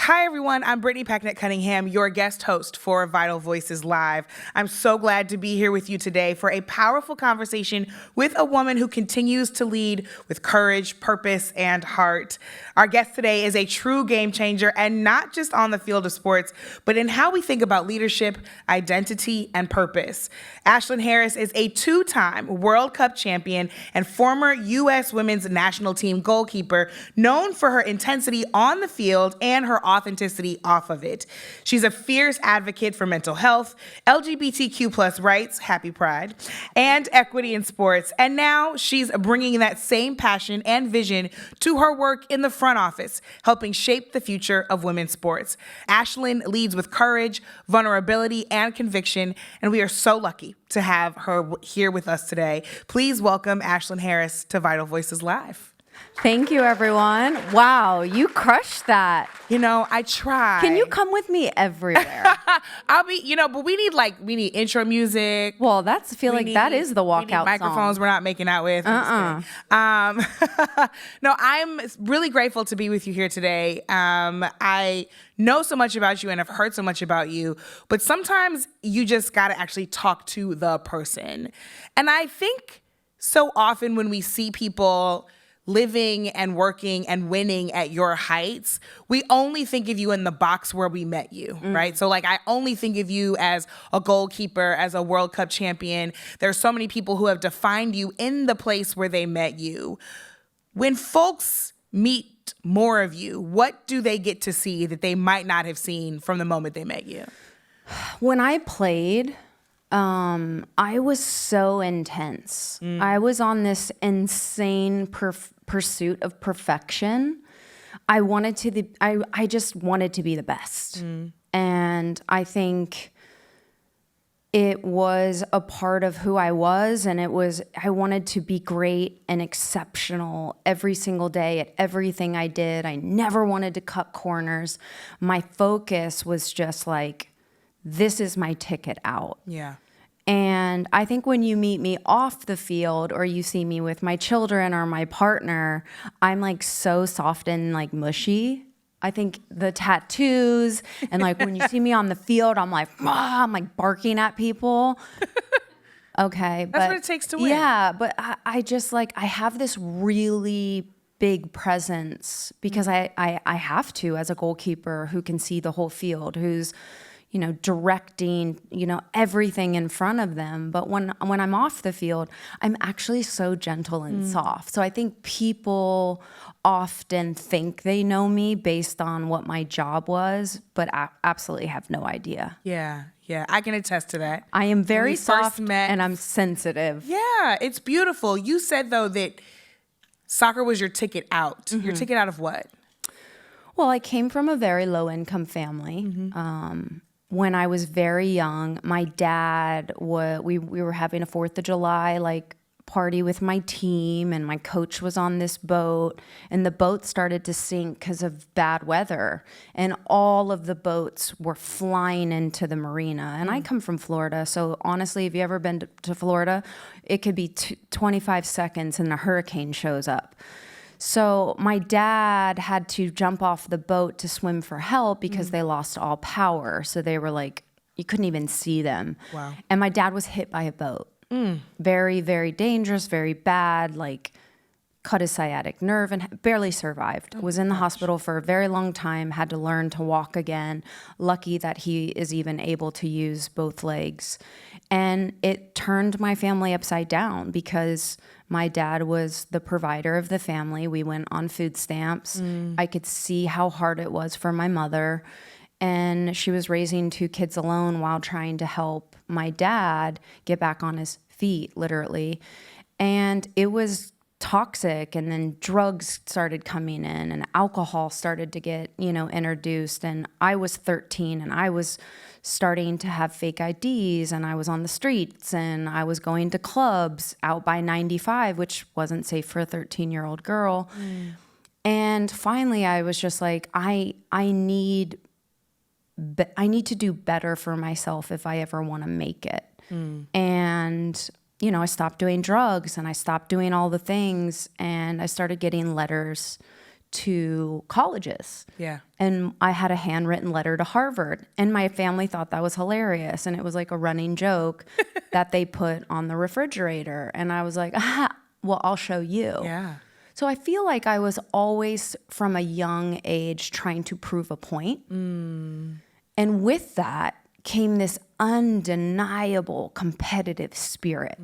Hi, everyone. I'm Brittany Packnett Cunningham, your guest host for Vital Voices Live. I'm so glad to be here with you today for a powerful conversation with a woman who continues to lead with courage, purpose, and heart. Our guest today is a true game changer, and not just on the field of sports, but in how we think about leadership, identity, and purpose. Ashlyn Harris is a two-time World Cup champion and former U.S. women's national team goalkeeper, known for her intensity on the field and her authenticity off of it. She's a fierce advocate for mental health, LGBTQ plus rights, happy Pride, and equity in sports. And now she's bringing that same passion and vision to her work in the front office, helping shape the future of women's sports. Ashlyn leads with courage, vulnerability, and conviction, and we are so lucky to have her here with us today. Please welcome Ashlyn Harris to Vital Voices Live. Thank you, everyone. Wow, you crushed that. You know, I try. Can you come with me everywhere? I'll be, but we need intro music. Well, that is the walkout song. Microphones we're not making out with. No, I'm really grateful to be with you here today. I know so much about you and have heard so much about you, but sometimes you just got to actually talk to the person. And I think so often when we see people living and working and winning at your heights, we only think of you in the box where we met you, right? So I only think of you as a goalkeeper, as a World Cup champion. There's so many people who have defined you in the place where they met you. When folks meet more of you, what do they get to see that they might not have seen from the moment they met you? When I played, I was so intense. I was on this insane pursuit of perfection. I just wanted to be the best. And I think it was a part of who I was, and I wanted to be great and exceptional every single day at everything I did. I never wanted to cut corners. My focus was just this is my ticket out. Yeah. And I think when you meet me off the field or you see me with my children or my partner, I'm so soft and mushy. I think the tattoos and when you see me on the field, I'm barking at people. Okay. That's what it takes to win. Yeah. But I just I have this really big presence because I have to, as a goalkeeper who can see the whole field, who's directing, everything in front of them. But when I'm off the field, I'm actually so gentle and soft. So I think people often think they know me based on what my job was, but I absolutely have no idea. Yeah. Yeah, I can attest to that. I am very soft and I'm sensitive. Yeah, it's beautiful. You said, though, that soccer was your ticket out. Your ticket out of what? Well, I came from a very low-income family. When I was very young, my dad, we were having a 4th of July party with my team, and my coach was on this boat, and the boat started to sink because of bad weather, and all of the boats were flying into the marina. And I come from Florida, so honestly, if you ever been to Florida, it could be 25 seconds and a hurricane shows up. So my dad had to jump off the boat to swim for help because they lost all power. So they were you couldn't even see them. Wow. And my dad was hit by a boat. Very, very dangerous, very bad, cut his sciatic nerve and barely survived. Was in the hospital for a very long time, had to learn to walk again. Lucky that he is even able to use both legs. And it turned my family upside down because my dad was the provider of the family. We went on food stamps. I could see how hard it was for my mother. And she was raising 2 kids alone while trying to help my dad get back on his feet, literally. And it was toxic, and then drugs started coming in and alcohol started to get, introduced. And I was 13 and I was starting to have fake IDs, and I was on the streets, and I was going to clubs out by 95, which wasn't safe for a 13-year-old girl. And finally I was just I need to do better for myself if I ever want to make it. And I stopped doing drugs and I stopped doing all the things, and I started getting letters to colleges. Yeah. And I had a handwritten letter to Harvard, and my family thought that was hilarious. And it was like a running joke that they put on the refrigerator. And I was like, well, I'll show you. Yeah. So I feel like I was always from a young age trying to prove a point. And with that came this undeniable competitive spirit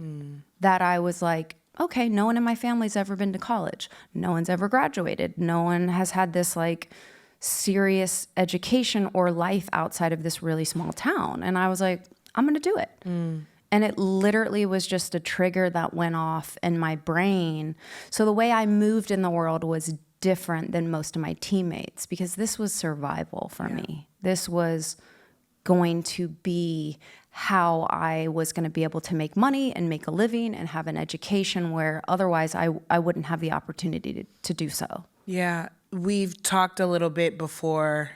that I was like, okay, no one in my family's ever been to college. No one's ever graduated. No one has had this like serious education or life outside of this really small town. And I was like, I'm going to do it. And it literally was just a trigger that went off in my brain. So the way I moved in the world was different than most of my teammates because this was survival for me. This was going to be how I was going to be able to make money and make a living and have an education where otherwise I wouldn't have the opportunity to do so. Yeah. We've talked a little bit before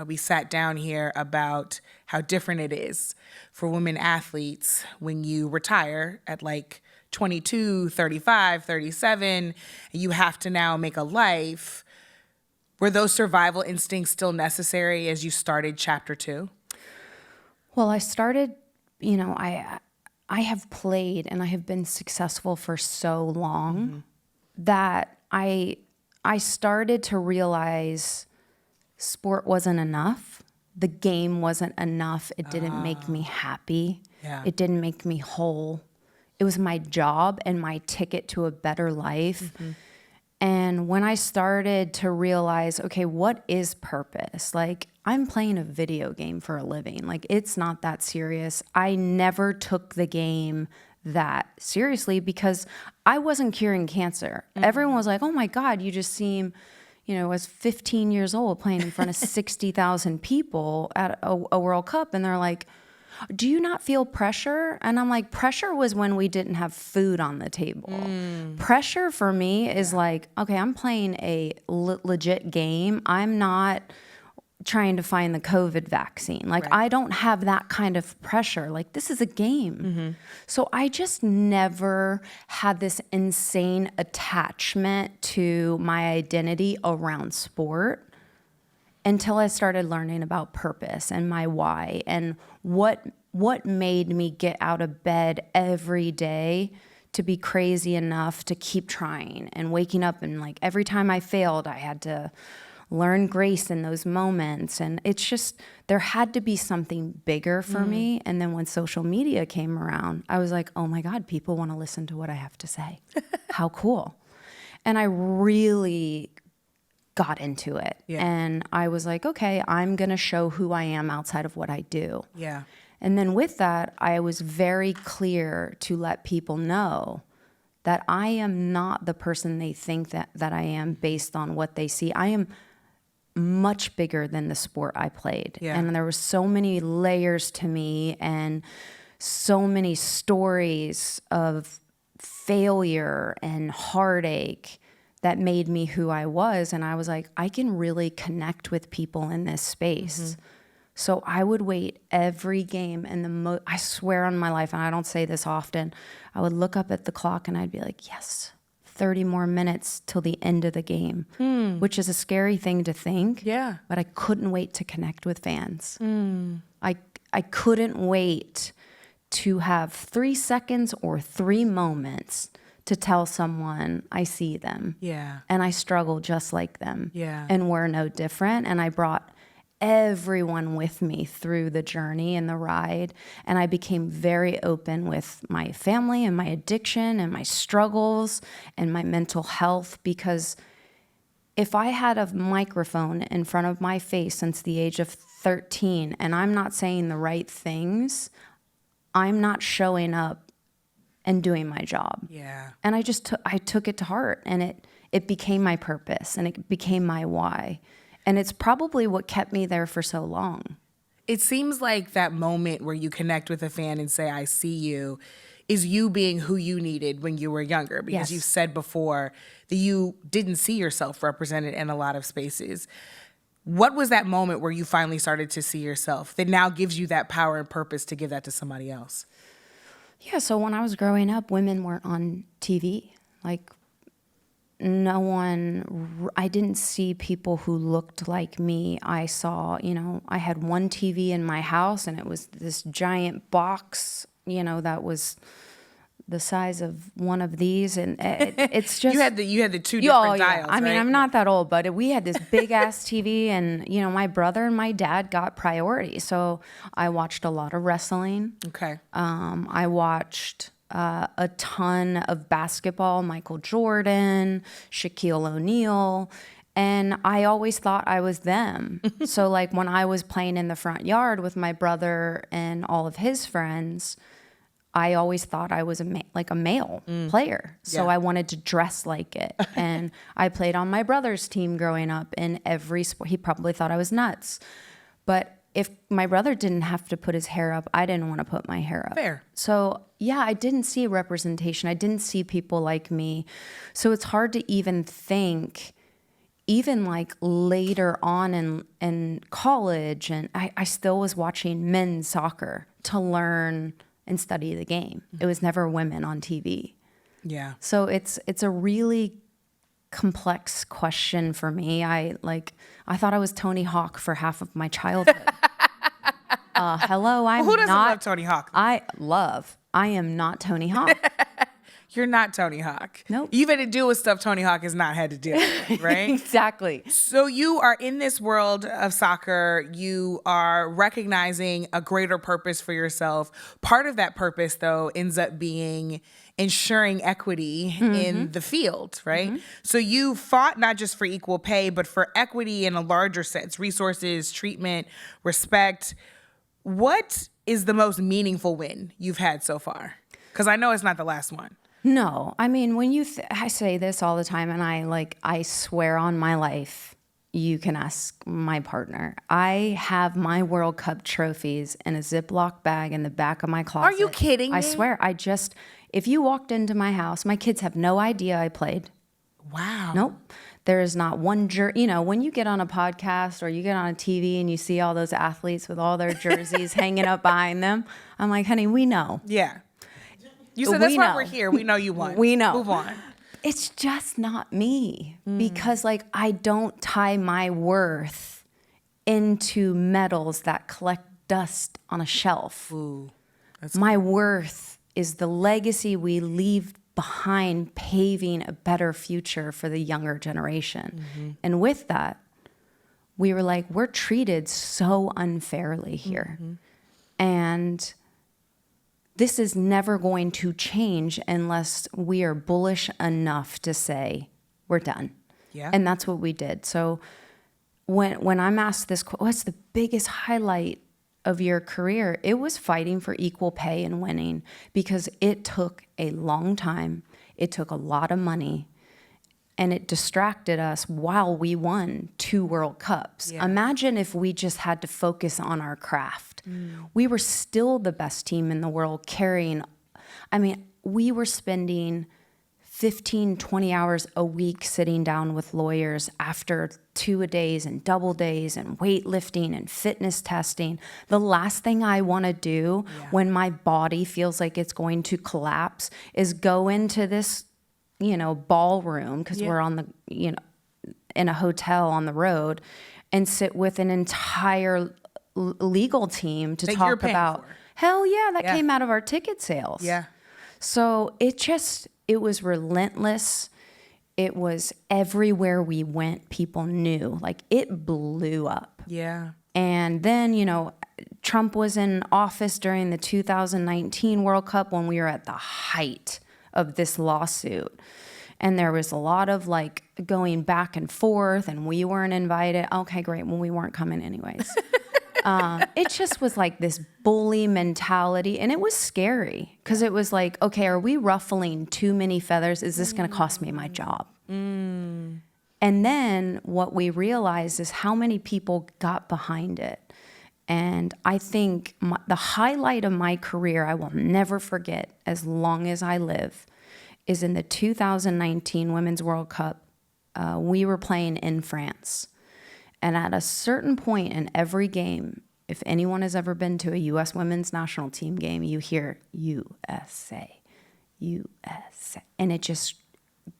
we sat down here about how different it is for women athletes when you retire at like 22, 35, 37, and you have to now make a life. Were those survival instincts still necessary as you started chapter 2? Well, I started, I have played and I have been successful for so long that I started to realize sport wasn't enough. The game wasn't enough. It didn't make me happy. Yeah. It didn't make me whole. It was my job and my ticket to a better life. And when I started to realize, okay, what is purpose? Like, I'm playing a video game for a living. Like, it's not that serious. I never took the game that seriously because I wasn't curing cancer. Everyone was like, oh my God, you just seem, as 15 years old playing in front of 60,000 people at a World Cup. And they're like, do you not feel pressure? And I'm like, pressure was when we didn't have food on the table. Pressure for me is like, okay, I'm playing a legit game. I'm not trying to find the COVID vaccine. Like, I don't have that kind of pressure. Like, this is a game. So I just never had this insane attachment to my identity around sport until I started learning about purpose and my why and what made me get out of bed every day to be crazy enough to keep trying and waking up and like every time I failed, I had to learn grace in those moments. And it's just, there had to be something bigger for me. And then when social media came around, I was like, oh my God, people want to listen to what I have to say. How cool. And I really got into it. And I was like, okay, I'm going to show who I am outside of what I do. And then with that, I was very clear to let people know that I am not the person they think that I am based on what they see. I am much bigger than the sport I played. And there were so many layers to me and so many stories of failure and heartache that made me who I was. And I was like, I can really connect with people in this space. So I would wait every game and I swear on my life, and I don't say this often, I would look up at the clock and I'd be like, yes, 30 more minutes till the end of the game, which is a scary thing to think. But I couldn't wait to connect with fans. I couldn't wait to have 3 seconds or 3 moments to tell someone I see them. And I struggle just like them. And we're no different. And I brought everyone with me through the journey and the ride. And I became very open with my family and my addiction and my struggles and my mental health, because if I had a microphone in front of my face since the age of 13 and I'm not saying the right things, I'm not showing up and doing my job. And I just I took it to heart, and it became my purpose and it became my why. And it's probably what kept me there for so long. It seems like that moment where you connect with a fan and say, I see you, is you being who you needed when you were younger. Because you said before that you didn't see yourself represented in a lot of spaces. What was that moment where you finally started to see yourself that now gives you that power and purpose to give that to somebody else? Yeah, so when I was growing up, women weren't on TV. Like, I didn't see people who looked like me. I saw, I had one TV in my house, and it was this giant box, that was the size of one of these, and it's just you had the two different dials. I mean, right? I'm not that old, but we had this big ass TV, and my brother and my dad got priority, so I watched a lot of wrestling. Okay. I watched a ton of basketball, Michael Jordan, Shaquille O'Neal, and I always thought I was them. So like when I was playing in the front yard with my brother and all of his friends, I always thought I was a male player. So Yeah. I wanted to dress like it. And I played on my brother's team growing up in every sport. He probably thought I was nuts. But if my brother didn't have to put his hair up, I didn't want to put my hair up. Fair. So yeah, I didn't see representation. I didn't see people like me. So it's hard to even think, even like later on in college, and I still was watching men's soccer to learn and study the game. It was never women on TV. Yeah. So it's a really complex question for me. I thought I was Tony Hawk for half of my childhood. Hello, I'm Who doesn't not love Tony Hawk? I am not Tony Hawk. You're not Tony Hawk. Nope. You've had to deal with stuff Tony Hawk has not had to deal with, right? Exactly. So you are in this world of soccer. You are recognizing a greater purpose for yourself. Part of that purpose, though, ends up being ensuring equity in the field, right? So you fought not just for equal pay, but for equity in a larger sense, resources, treatment, respect. What is the most meaningful win you've had so far? Because I know it's not the last one. No, I mean, when I say this all the time, and I swear on my life, you can ask my partner. I have my World Cup trophies in a Ziploc bag in the back of my closet. Are you kidding me? I swear. If you walked into my house, my kids have no idea I played. Wow. Nope. There is not one when you get on a podcast or you get on a TV and you see all those athletes with all their jerseys hanging up behind them, I'm like, honey, we know. Yeah. You said that's We why know. we're here. We know you won. We know. Move on. It's just not me because I don't tie my worth into medals that collect dust on a shelf. Ooh, My worth is the legacy we leave behind, paving a better future for the younger generation. And with that, we were like, we're treated so unfairly here. And this is never going to change unless we are bullish enough to say, we're done. Yeah. And that's what we did. So when I'm asked this, what's the biggest highlight of your career? It was fighting for equal pay and winning, because it took a long time. It took a lot of money, and it distracted us while we won 2 World Cups. Yeah. Imagine if we just had to focus on our craft. We were still the best team in the world we were spending 15, 20 hours a week sitting down with lawyers after 2-a-days and double days and weightlifting and fitness testing. The last thing I want to do when my body feels like it's going to collapse is go into this, ballroom, because we're on the, in a hotel on the road, and sit with an entire legal team to That you're talk paying about. for. Hell yeah, that came out of our ticket sales. Yeah. So it was relentless. It was everywhere we went, people knew. It blew up. Yeah. And then, Trump was in office during the 2019 World Cup when we were at the height of this lawsuit. And there was a lot of going back and forth, and we weren't invited. Okay, great. Well, we weren't coming anyways. It just was this bully mentality, and it was scary because it was okay, are we ruffling too many feathers? Is this going to cost me my job? And then what we realized is how many people got behind it. And I think the highlight of my career, I will never forget as long as I live, is in the 2019 Women's World Cup. We were playing in France. And at a certain point in every game, if anyone has ever been to a U.S. women's national team game, you hear USA, USA. And it just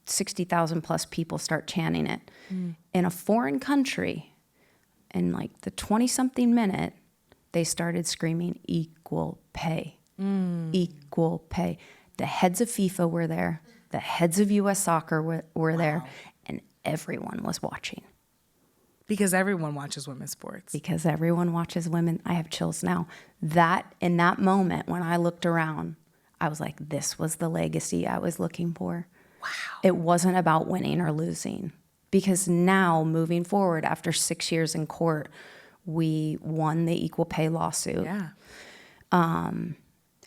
60,000 plus people start chanting it. In a foreign country, in like the 20-something minute, they started screaming equal pay, equal pay. The heads of FIFA were there. The heads of U.S. soccer were there. And everyone was watching. Because everyone watches women's sports. Because everyone watches women. I have chills now. In that moment, when I looked around, I was like, this was the legacy I was looking for. Wow. It wasn't about winning or losing. Because now, moving forward, after 6 years in court, we won the equal pay lawsuit. Yeah.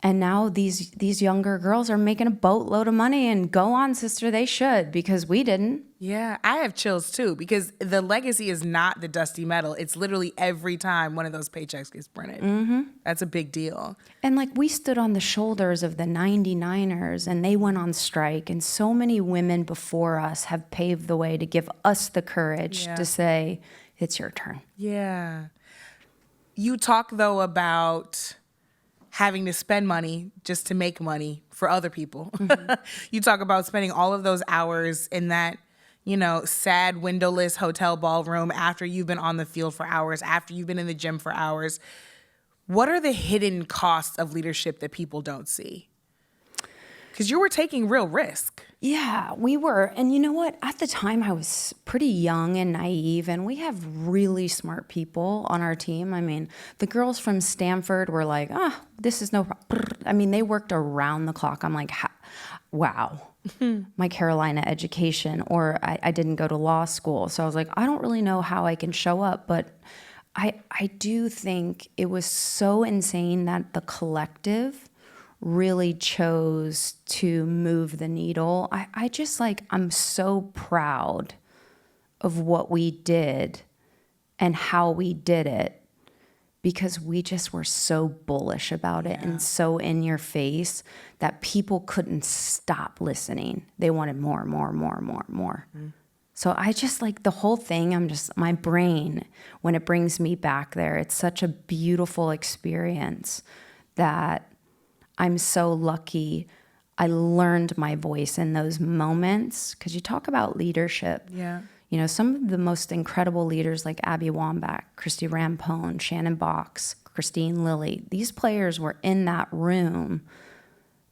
And now these younger girls are making a boatload of money, and go on, sister, they should, because we didn't. Yeah, I have chills too, because the legacy is not the dusty medal. It's literally every time one of those paychecks gets printed. That's a big deal. And like, we stood on the shoulders of the 99ers, and they went on strike, and so many women before us have paved the way to give us the courage to say, it's your turn. Yeah. You talk, though, about having to spend money just to make money for other people. You talk about spending all of those hours in that, sad windowless hotel ballroom after you've been on the field for hours, after you've been in the gym for hours. What are the hidden costs of leadership that people don't see? Because you were taking real risk. Yeah, we were. And you know what? At the time, I was pretty young and naive, and we have really smart people on our team. I mean, the girls from Stanford were like, this is no problem. I mean, they worked around the clock. I'm like, wow, my Carolina education, or I didn't go to law school. So I was like, I don't really know how I can show up, but I do think it was so insane that the collective really chose to move the needle. I just I'm so proud of what we did and how we did it, because we just were so bullish about it and so in your face that people couldn't stop listening. They wanted more. So I just the whole thing, my brain, when it brings me back there, it's such a beautiful experience that I'm so lucky I learned my voice in those moments. Because you talk about leadership. Yeah. Some of the most incredible leaders like Abby Wambach, Christy Rampone, Shannon Box, Christine Lilly, these players were in that room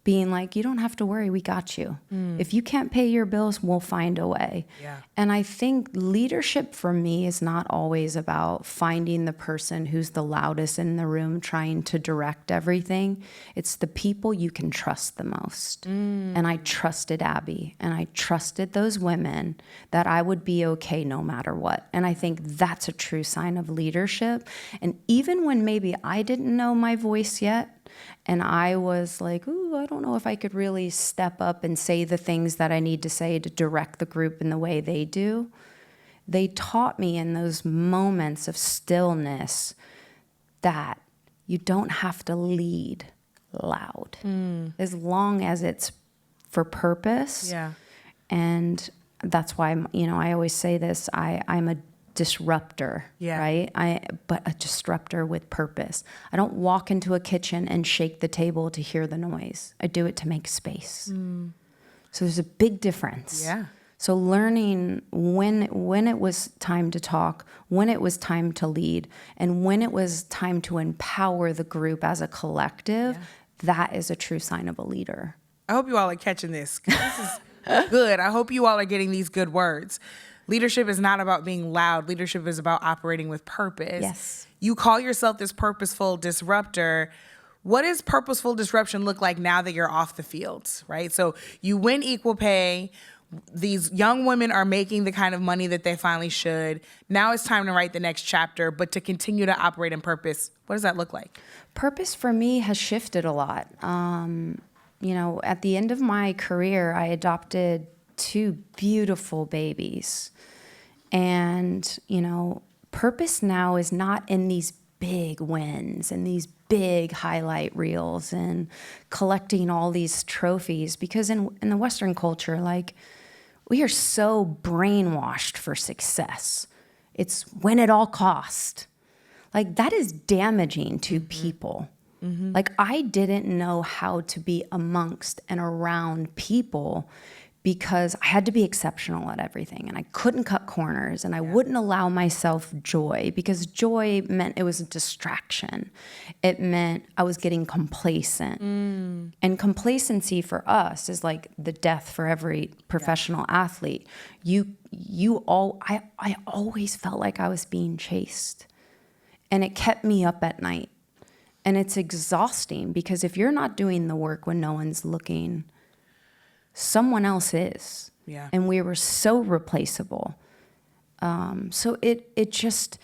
being like, you don't have to worry, we got you. If you can't pay your bills, we'll find a way. Yeah. And I think leadership for me is not always about finding the person who's the loudest in the room trying to direct everything. It's the people you can trust the most. And I trusted Abby, and I trusted those women that I would be okay no matter what. And I think that's a true sign of leadership. And even when maybe I didn't know my voice yet, and I was like, ooh, I don't know if I could really step up and say the things that I need to say to direct the group in the way they do. They taught me in those moments of stillness that you don't have to lead loud as long as it's for purpose. Yeah. And that's why, I always say this, I'm a disruptor, right? But a disruptor with purpose. I don't walk into a kitchen and shake the table to hear the noise. I do it to make space. So there's a big difference. Yeah. So learning when it was time to talk, when it was time to lead, and when it was time to empower the group as a collective, that is a true sign of a leader. I hope you all are catching this. This is good. I hope you all are getting these good words. Leadership is not about being loud. Leadership is about operating with purpose. Yes. You call yourself this purposeful disruptor. What does purposeful disruption look like now that you're off the field, right? So you win equal pay. These young women are making the kind of money that they finally should. Now it's time to write the next chapter, but to continue to operate in purpose, what does that look like? Purpose for me has shifted a lot. At the end of my career, I adopted 2 beautiful babies. And, purpose now is not in these big wins and these big highlight reels and collecting all these trophies, because in the Western culture, we are so brainwashed for success. It's win at all cost. That is damaging to people. I didn't know how to be amongst and around people because I had to be exceptional at everything and I couldn't cut corners and I wouldn't allow myself joy because joy meant it was a distraction. It meant I was getting complacent. And complacency for us is like the death for every professional athlete. I always felt like I was being chased and it kept me up at night. And it's exhausting because if you're not doing the work when no one's looking, someone else is. Yeah. And we were so replaceable. So it just,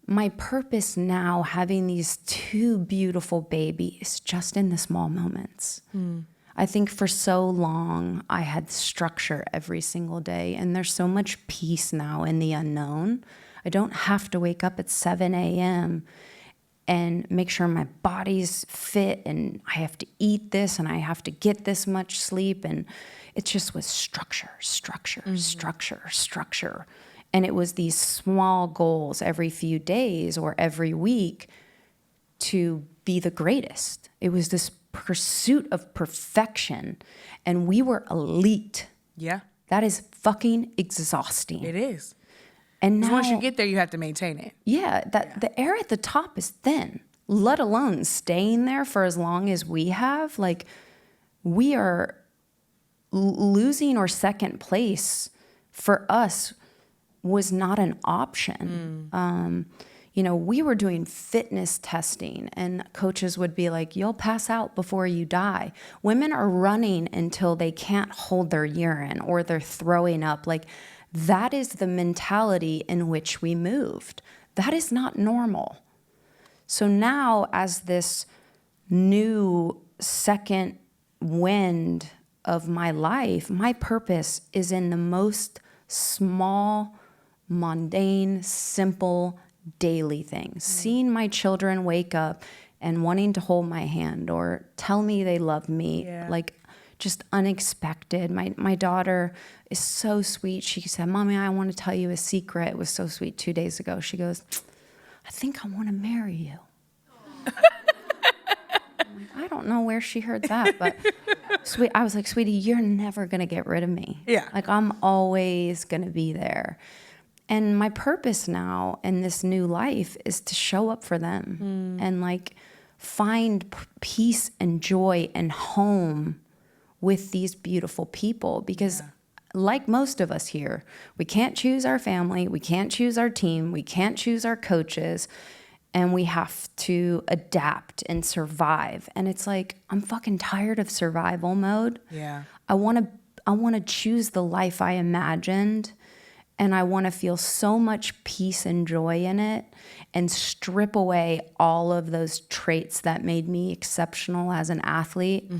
my purpose now, having these two beautiful babies just in the small moments. I think for so long I had structure every single day, and there's so much peace now in the unknown. I don't have to wake up at 7 a.m. and make sure my body's fit and I have to eat this and I have to get this much sleep. And it just was structure. And it was these small goals every few days or every week to be the greatest. It was this pursuit of perfection, and we were elite. Yeah. That is fucking exhausting. It is. And now, once you get there, you have to maintain it. Yeah, the air at the top is thin, let alone staying there for as long as we have. Like, we are losing or second place for us was not an option. We were doing fitness testing and coaches would be like, you'll pass out before you die. Women are running until they can't hold their urine or they're throwing up. Like, that is the mentality in which we moved. That is not normal. So now, as this new second wind of my life, my purpose is in the most small, mundane, simple, daily things. Seeing my children wake up and wanting to hold my hand or tell me they love me, like just unexpected. My daughter is so sweet. She said, Mommy, I want to tell you a secret. It was so sweet 2 days ago. She goes, I think I want to marry you. I'm like, I don't know where she heard that, but sweet. I was like, sweetie, you're never going to get rid of me. Yeah. Like, I'm always going to be there. And my purpose now in this new life is to show up for them and like find peace and joy and home with these beautiful people, because like most of us here, we can't choose our family, we can't choose our team, we can't choose our coaches, and we have to adapt and survive. And it's like, I'm fucking tired of survival mode. Yeah. I want to choose the life I imagined, and I want to feel so much peace and joy in it and strip away all of those traits that made me exceptional as an athlete,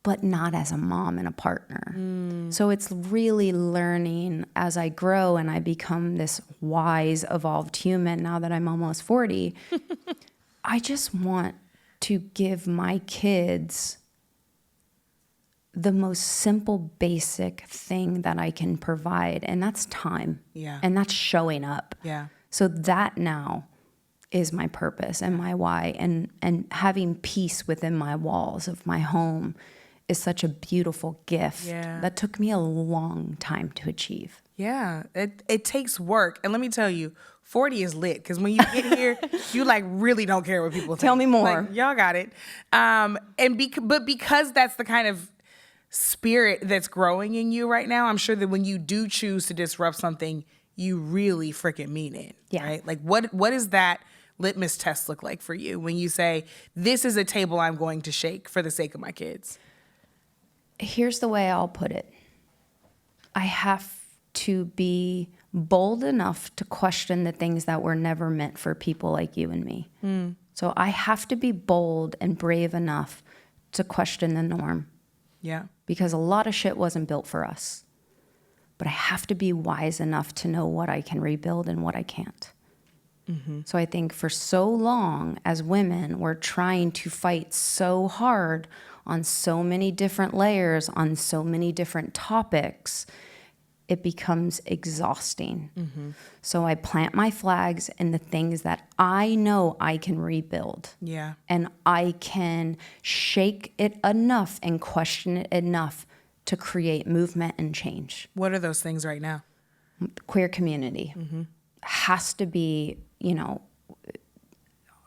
but not as a mom and a partner. So it's really learning as I grow and I become this wise, evolved human now that I'm almost 40. I just want to give my kids the most simple, basic thing that I can provide, and that's time. Yeah. And that's showing up. Yeah. So that now is my purpose and my why, and having peace within my walls of my home is such a beautiful gift that took me a long time to achieve. Yeah, it takes work. And let me tell you, 40 is lit, because when you get here, you like really don't care what people think. Tell me more. Like, y'all got it. But because that's the kind of spirit that's growing in you right now, I'm sure that when you do choose to disrupt something, you really freaking mean it. Yeah. Right? Like, what does that litmus test look like for you when you say, this is a table I'm going to shake for the sake of my kids? Here's the way I'll put it. I have to be bold enough to question the things that were never meant for people like you and me. So I have to be bold and brave enough to question the norm. Yeah. Because a lot of shit wasn't built for us. But I have to be wise enough to know what I can rebuild and what I can't. So I think for so long as women, we're trying to fight so hard on so many different layers, on so many different topics, it becomes exhausting. So I plant my flags in the things that I know I can rebuild. Yeah. And I can shake it enough and question it enough to create movement and change. What are those things right now? The queer community has to be,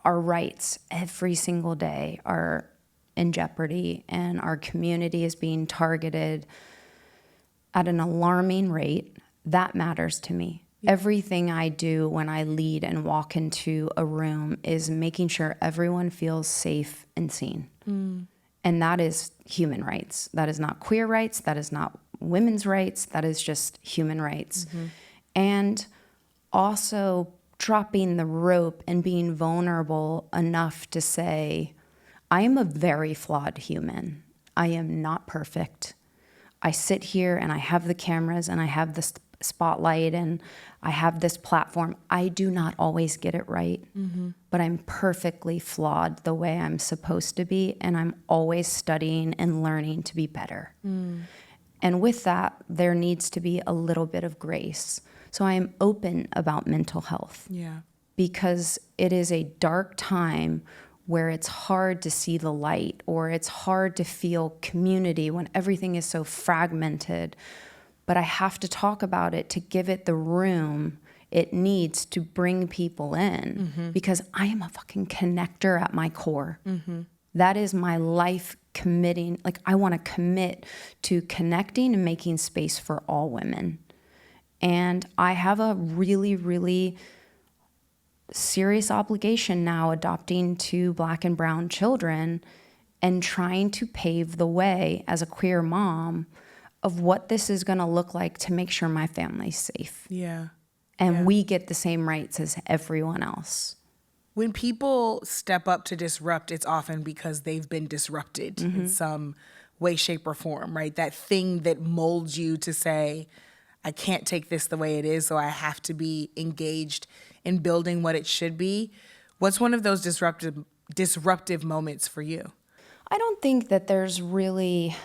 our rights every single day are in jeopardy, and our community is being targeted at an alarming rate. That matters to me. Everything I do when I lead and walk into a room is making sure everyone feels safe and seen. And that is human rights. That is not queer rights. That is not women's rights. That is just human rights. And also dropping the rope and being vulnerable enough to say, I am a very flawed human. I am not perfect. I sit here and I have the cameras and I have the spotlight and I have this platform. I do not always get it right, but I'm perfectly flawed the way I'm supposed to be, and I'm always studying and learning to be better. And with that, there needs to be a little bit of grace. So I am open about mental health because it is a dark time where it's hard to see the light, or it's hard to feel community when everything is so fragmented. But I have to talk about it to give it the room it needs to bring people in, because I am a fucking connector at my core. That is my life committing. Like, I want to commit to connecting and making space for all women. And I have a really, really serious obligation now adopting 2 Black and brown children and trying to pave the way as a queer mom of what this is going to look like to make sure my family's safe. And we get the same rights as everyone else. When people step up to disrupt, it's often because they've been disrupted in some way, shape, or form, right? That thing that molds you to say, I can't take this the way it is, so I have to be engaged in building what it should be. What's one of those disruptive moments for you? I don't think that there's really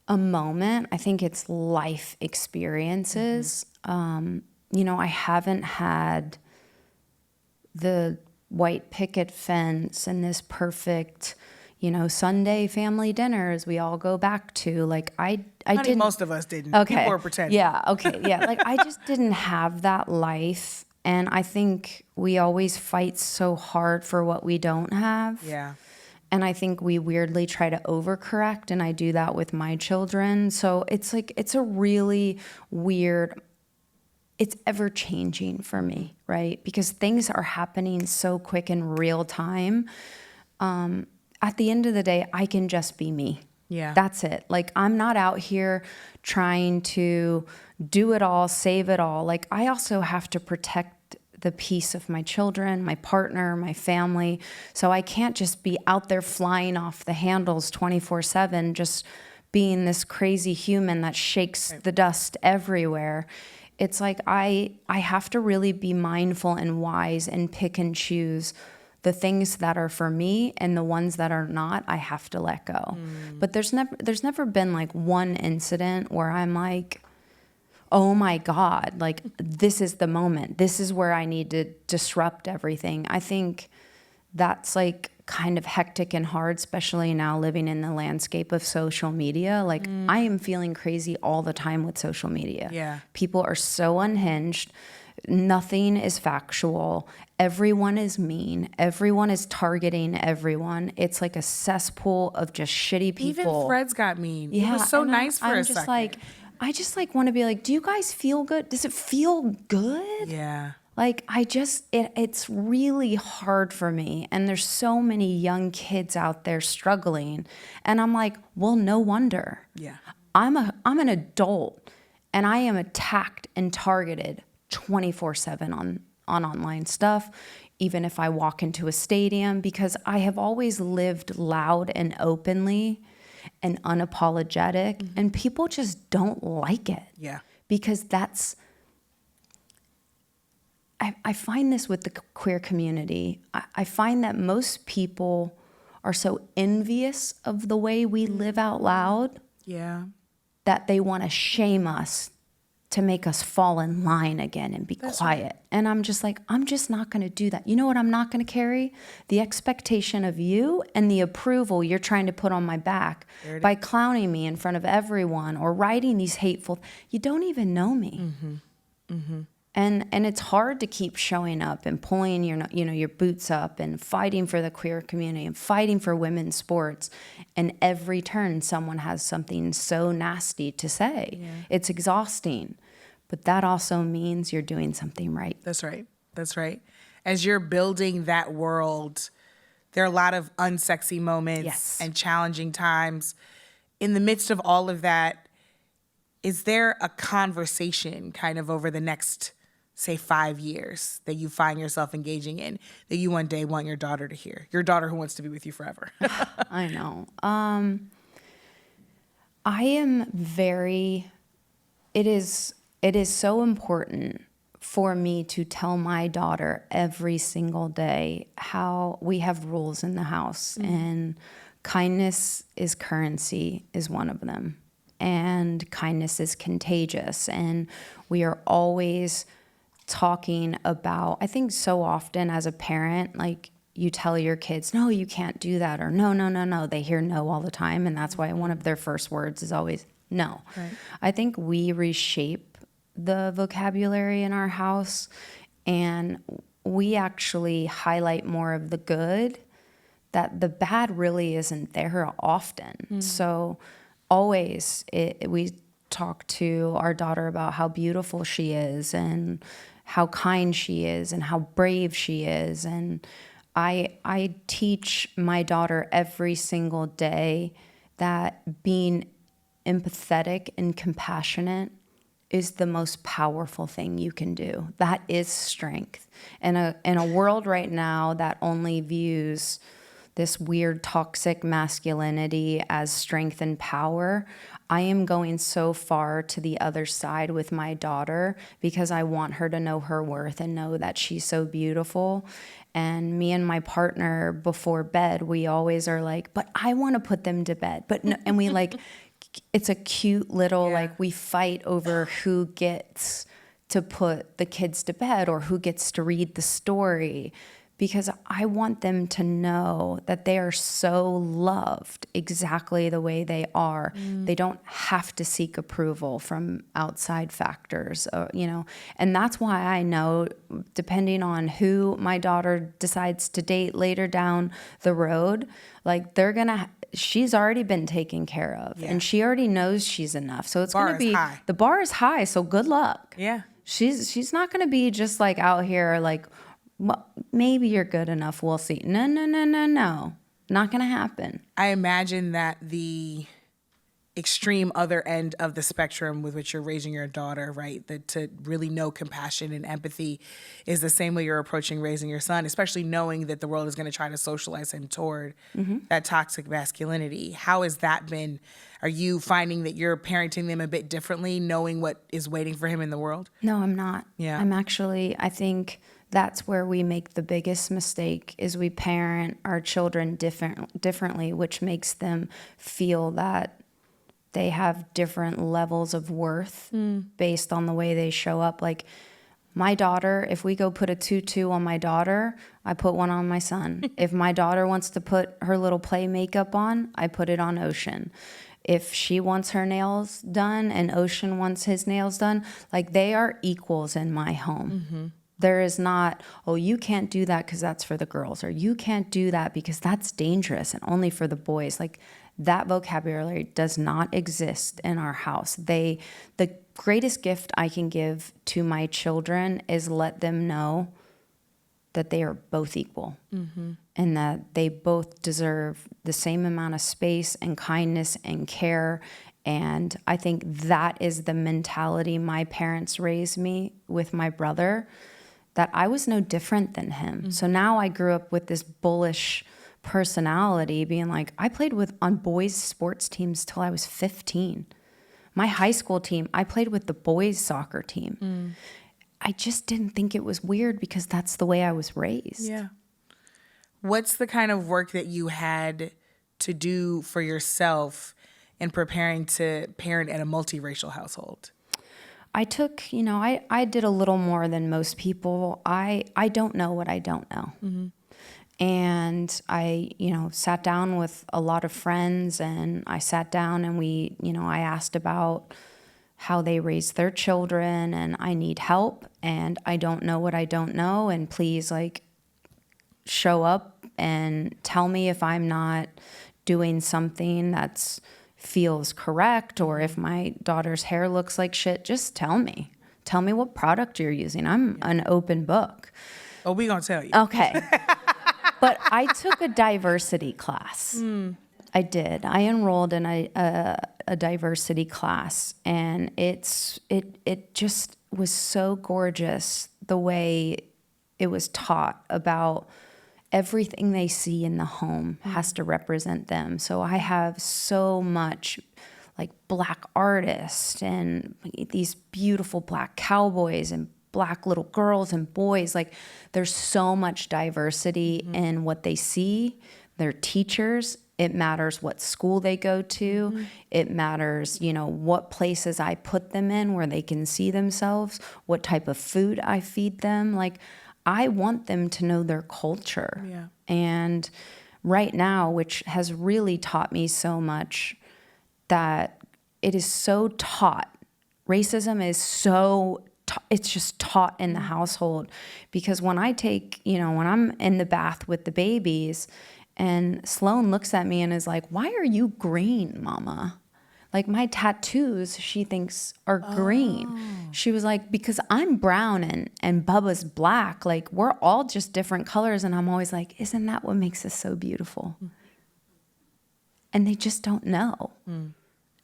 a moment. I think it's life experiences. I haven't had the white picket fence and this perfect, Sunday family dinners we all go back to. Like, I didn't. Most of us didn't. Okay. People were pretending. Yeah. Okay. Yeah. Like, I just didn't have that life. And I think we always fight so hard for what we don't have. Yeah. And I think we weirdly try to overcorrect, and I do that with my children. So it's like, it's a really weird, it's ever changing for me, right? Because things are happening so quick in real time. At the end of the day, I can just be me. Yeah. That's it. Like, I'm not out here trying to do it all, save it all. Like, I also have to protect the peace of my children, my partner, my family. So I can't just be out there flying off the handles 24/7, just being this crazy human that shakes the dust everywhere. It's like I have to really be mindful and wise and pick and choose the things that are for me, and the ones that are not, I have to let go. But there's never been like one incident where I'm like, oh my God, like, this is the moment. This is where I need to disrupt everything. I think that's like kind of hectic and hard, especially now living in the landscape of social media. Like, I am feeling crazy all the time with social media. Yeah. People are so unhinged. Nothing is factual. Everyone is mean. Everyone is targeting everyone. It's like a cesspool of just shitty people. Even Threads got mean. Yeah, It was so and nice for I'm a just second. like, I just like want to be like, do you guys feel good? Does it feel good? Yeah. Like, it's really hard for me. And there's so many young kids out there struggling. And I'm like, well, no wonder. Yeah. I'm an adult, and I am attacked and targeted 24/7 on online stuff, even if I walk into a stadium, because I have always lived loud and openly and unapologetic, and people just don't like it. Yeah. Because I find this with the queer community. I find that most people are so envious of the way we live out loud Yeah. that they want to shame us to make us fall in line again and be quiet. Right. And I'm just like, I'm just not going to do that. You know what I'm not going to carry? The expectation of you and the approval you're trying to put on my back by clowning me in front of everyone or writing these hateful, you don't even know me. Mm-hmm. Mm-hmm. And it's hard to keep showing up and pulling your boots up and fighting for the queer community and fighting for women's sports. And every turn, someone has something so nasty to say. Yeah. It's exhausting. But that also means you're doing something right. That's right. That's right. As you're building that world, there are a lot of unsexy moments and challenging times. In the midst of all of that, is there a conversation kind of over the next, say, 5 years that you find yourself engaging in that you one day want your daughter to hear? Your daughter who wants to be with you forever. I know. I am very, it is so important for me to tell my daughter every single day how we have rules in the house, and kindness is currency is one of them. And kindness is contagious. And we are always talking about, I think so often as a parent, like you tell your kids, no, you can't do that, or no, no, no, no. They hear no all the time. And that's why one of their first words is always no. Right. I think we reshape the vocabulary in our house, and we actually highlight more of the good, that the bad really isn't there often. So always we talk to our daughter about how beautiful she is and how kind she is and how brave she is. And I teach my daughter every single day that being empathetic and compassionate is the most powerful thing you can do. That is strength. In a world right now that only views this weird toxic masculinity as strength and power, I am going so far to the other side with my daughter because I want her to know her worth and know that she's so beautiful. And me and my partner before bed, we always are like, but I want to put them to bed. But no, and we like, it's a cute little, like we fight over who gets to put the kids to bed or who gets to read the story, because I want them to know that they are so loved exactly the way they are. They don't have to seek approval from outside factors, and that's why I know, depending on who my daughter decides to date later down the road, like she's already been taken care of, and she already knows she's enough. So it's going to be, the bar is high, so good luck. Yeah. She's not going to be just like out here like, well, maybe you're good enough, we'll see. No. Not going to happen. I imagine that the extreme other end of the spectrum with which you're raising your daughter, right, that to really know compassion and empathy is the same way you're approaching raising your son, especially knowing that the world is going to try to socialize him toward that toxic masculinity. How has that been? Are you finding that you're parenting them a bit differently, knowing what is waiting for him in the world? No, I'm not. Yeah. I think that's where we make the biggest mistake, is we parent our children differently, which makes them feel that they have different levels of worth based on the way they show up. Like my daughter, if we go put a tutu on my daughter, I put one on my son. If my daughter wants to put her little play makeup on, I put it on Ocean. If she wants her nails done and Ocean wants his nails done, like they are equals in my home. There is not, oh, you can't do that because that's for the girls, or you can't do that because that's dangerous and only for the boys. Like that vocabulary does not exist in our house. The greatest gift I can give to my children is let them know that they are both equal and that they both deserve the same amount of space and kindness and care. And I think that is the mentality my parents raised me with my brother, that I was no different than him. So now I grew up with this bullish personality, being like, I played on boys' sports teams till I was 15. My high school team, I played with the boys' soccer team. I just didn't think it was weird because that's the way I was raised. Yeah. What's the kind of work that you had to do for yourself in preparing to parent in a multiracial household? I took, I did a little more than most people. I don't know what I don't know. Mm-hmm. And I, sat down with a lot of friends, and I sat down and I asked about how they raise their children, and I need help, and I don't know what I don't know. And please, show up and tell me if I'm not doing something that's feels correct, or if my daughter's hair looks like shit, just tell me. Tell me what product you're using. I'm an open book. Oh, we gonna tell you. Okay. But I took a diversity class. I did. I enrolled in a diversity class, and it just was so gorgeous the way it was taught about everything they see in the home has to represent them. So I have so much Black artists and these beautiful Black cowboys and Black little girls and boys. There's so much diversity in what they see, their teachers. It matters what school they go to. It matters, what places I put them in where they can see themselves, what type of food I feed them. I want them to know their culture. Yeah. And right now, which has really taught me so much, that it is so taught. Racism is so it's just taught in the household. Because when I take, when I'm in the bath with the babies and Sloan looks at me and is like, "Why are you green, mama?" My tattoos, she thinks, are green. She was like, "Because I'm brown and Bubba's black. We're all just different colors." And I'm always like, "Isn't that what makes us so beautiful?" And they just don't know.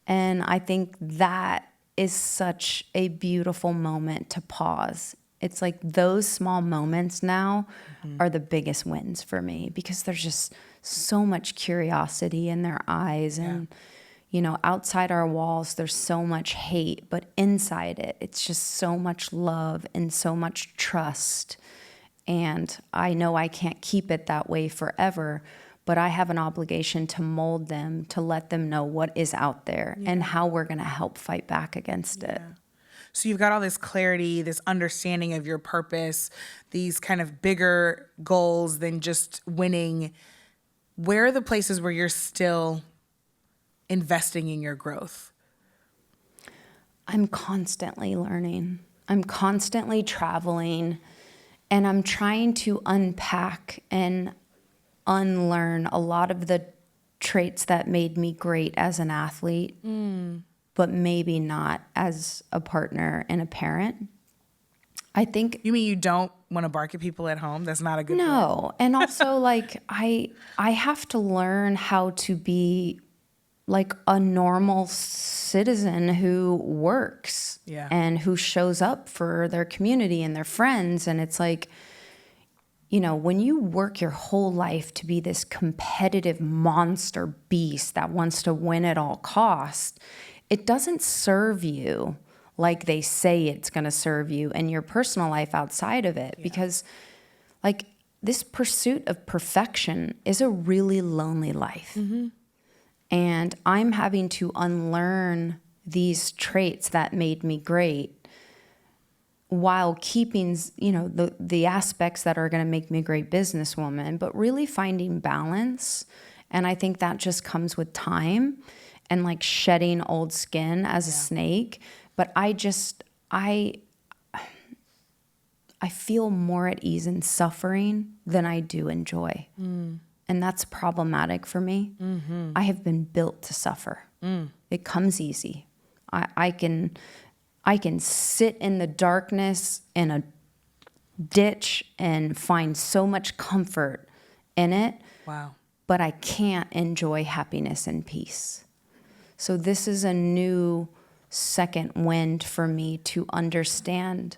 And I think that is such a beautiful moment to pause. It's those small moments now are the biggest wins for me, because there's just so much curiosity in their eyes. And, outside our walls, there's so much hate, but inside it, it's just so much love and so much trust. And I know I can't keep it that way forever, but I have an obligation to mold them, to let them know what is out there and how we're going to help fight back against it. So you've got all this clarity, this understanding of your purpose, these kind of bigger goals than just winning. Where are the places where you're still investing in your growth? I'm constantly learning. I'm constantly traveling, and I'm trying to unpack and unlearn a lot of the traits that made me great as an athlete, but maybe not as a partner and a parent. I think. You mean you don't want to bark at people at home? That's not a good No. And also I have to learn how to be a normal citizen who works and who shows up for their community and their friends. And it's when you work your whole life to be this competitive monster beast that wants to win at all costs, it doesn't serve you like they say it's going to serve you in your personal life outside of it. Because this pursuit of perfection is a really lonely life. And I'm having to unlearn these traits that made me great while keeping, the aspects that are going to make me a great businesswoman, but really finding balance. And I think that just comes with time and shedding old skin as a snake. But I feel more at ease in suffering than I do in joy. And that's problematic for me. I have been built to suffer. It comes easy. I can sit in the darkness in a ditch and find so much comfort in it. Wow. But I can't enjoy happiness and peace. So this is a new second wind for me to understand,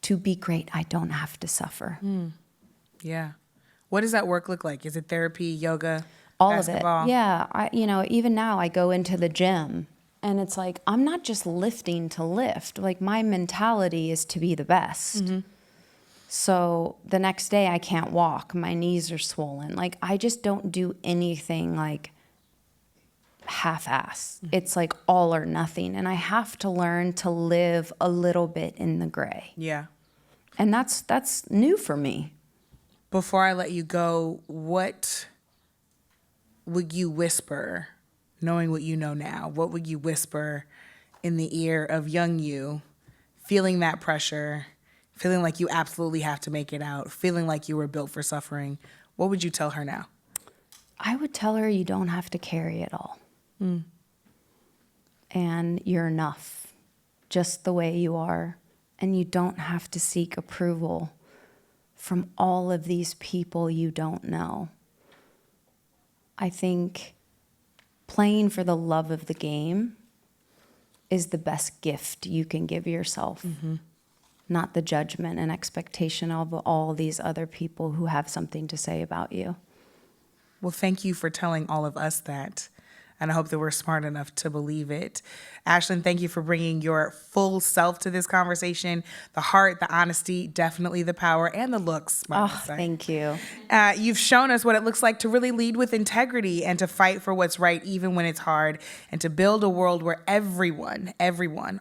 to be great, I don't have to suffer. Yeah. What does that work look like? Is it therapy, yoga, all basketball? of it? Yeah. Even now I go into the gym and it's I'm not just lifting to lift. My mentality is to be the best. So the next day I can't walk. My knees are swollen. I just don't do anything half-ass. It's like all or nothing. And I have to learn to live a little bit in the gray. Yeah. And that's new for me. Before I let you go, what would you whisper, knowing what you know now? What would you whisper in the ear of young you, feeling that pressure, feeling like you absolutely have to make it out, feeling like you were built for suffering? What would you tell her now? I would tell her you don't have to carry it all. And you're enough, just the way you are. And you don't have to seek approval from all of these people you don't know. I think playing for the love of the game is the best gift you can give yourself, not the judgment and expectation of all these other people who have something to say about you. Well, thank you for telling all of us that. And I hope that we're smart enough to believe it. Ashlyn, thank you for bringing your full self to this conversation. The heart, the honesty, definitely the power, and the looks. Thank you. You've shown us what it looks like to really lead with integrity and to fight for what's right, even when it's hard, and to build a world where everyone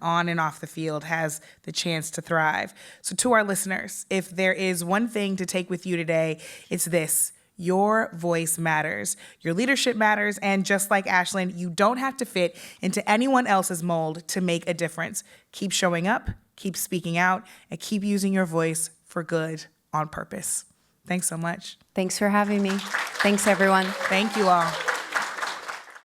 on and off the field has the chance to thrive. So to our listeners, if there is one thing to take with you today, it's this. Your voice matters. Your leadership matters. And just like Ashlyn, you don't have to fit into anyone else's mold to make a difference. Keep showing up, keep speaking out, and keep using your voice for good on purpose. Thanks so much. Thanks for having me. Thanks, everyone. Thank you all.